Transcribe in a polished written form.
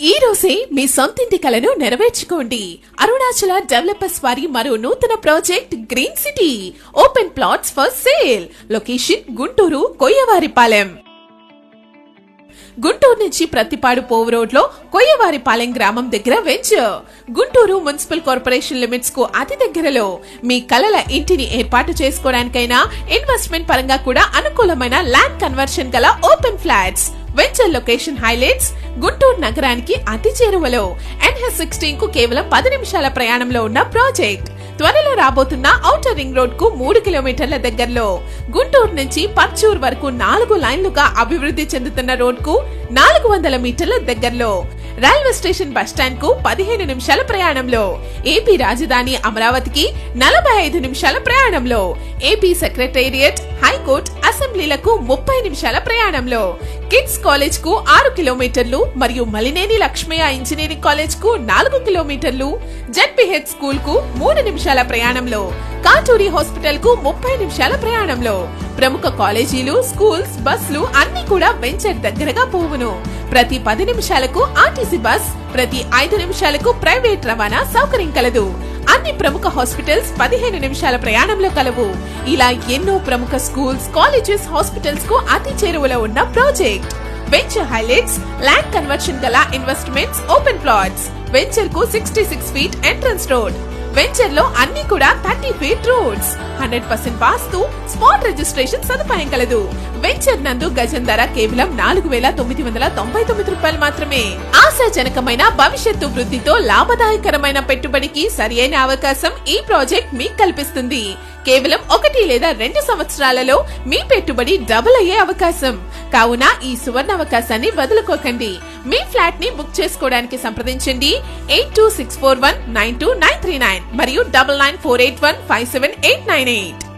ఈ రోజే మీ సొంతింటి కలను నెరవేర్చుకోండి. అరుణాచల డెవలపర్స్ వారి మరో నూతన project green city open plots for sale. Location Guntur Koyyavaripalem. Guntur నుంచి ప్రతిపాడు పోవు రోడ్ లో కొయ్యవారిపాలెం గ్రామం దగ్గర venture. Guntur municipal corporation limits కు అతి దగ్గరలో మీ కలల ఇంటిని ఏర్పాటు చేసుకోవడానికైనా ఇన్వెస్ట్మెంట్ పరంగా కూడా అనుకూలమైన ల్యాండ్ కన్వర్షన్ గల open flats. Venture location highlights Guntur నగరానికి అతి చేరువలో NH16 కు కేవలం 10 నిమిషాల ప్రయాణంలో ఉన్న ప్రాజెక్ట్. త్వరలో రాబోతున్న ఔటర్ రింగ్ రోడ్ కు 3 కిలోమీటర్ల దగ్గరలో. గుంటూరు నుంచి పర్చూర్ వరకు 4 లైన్లుగా అభివృద్ధి చెందుతున్న రోడ్ కు 400 మీటర్ల దగ్గరలో. రైల్వే స్టేషన్ బస్టాండ్ కు 15 నిమిషాల ప్రయాణంలో. ఏపీ రాజధాని అమరావతికి 45 నిమిషాల ప్రయాణంలో. ఏపీ సెక్రటేరియట్, హైకోర్టు, అసెంబ్లీలకు 30 నిమిషాల ప్రయాణంలో. కిడ్స్ కాలేజ్ కు 6 కిలోమీటర్లు మరియు మలినేని లక్ష్మయ్య ఇంజనీరింగ్ కాలేజ్ కు 4 కిలోమీటర్లు. జెడ్పీహెచ్ స్కూల్ కు 3 నిమిషాల ప్రయాణంలో. కాటూరి హాస్పిటల్ కు 30 నిమిషాల ప్రయాణంలో. ప్రముఖ కాలేజీలు, స్కూల్స్, బస్సులు అన్ని కూడా వెంచర్ దగ్గరగా పోవును. ప్రతి 10 నిమిషాలకు ఆర్టీసీ బస్, ప్రతి 5 నిమిషాలకు ప్రైవేట్ రవాణా సౌకర్యం కలదు. అన్ని ప్రముఖ హాస్పిటల్స్ 15 నిమిషాల ప్రయాణంలో కలవు. ఇలా ఎన్నో ప్రముఖ స్కూల్స్, కాలేజెస్, హాస్పిటల్స్ కు అతి చేరువలో ఉన్న project. Venture highlights land conversion గల ఇన్వెస్ట్మెంట్స్ ఓపెన్ ప్లాట్స్. వెంచర్ కు 66 ఫీట్ ఎంట్రన్స్ రోడ్. వెంచర్ లో అన్ని కూడా 30 ఫీట్ రోడ్స్. 100% వాస్తు, స్పాట్ రిజిస్ట్రేషన్ సదుపాయం కలదు. వెంచర్ నందు గజం ధర కేవలం 4,999 రూపాయలు మాత్రమే. ఆశాజనకమైన భవిష్యత్తు వృద్ధితో లాభదాయకరమైన పెట్టుబడికి సరియైన అవకాశం ఈ ప్రాజెక్ట్ మీకు కల్పిస్తుంది. కేవలం 1 లేదా 2 సంవత్సరాలలో మీ పెట్టుబడి డబుల్ అయ్యే అవకాశం. కావున ఈ సువర్ణ అవకాశాన్ని వదులుకోకండి. మీ ఫ్లాట్ ని బుక్ చేసుకోవడానికి సంప్రదించండి 8264192939 మరియు 9948157898.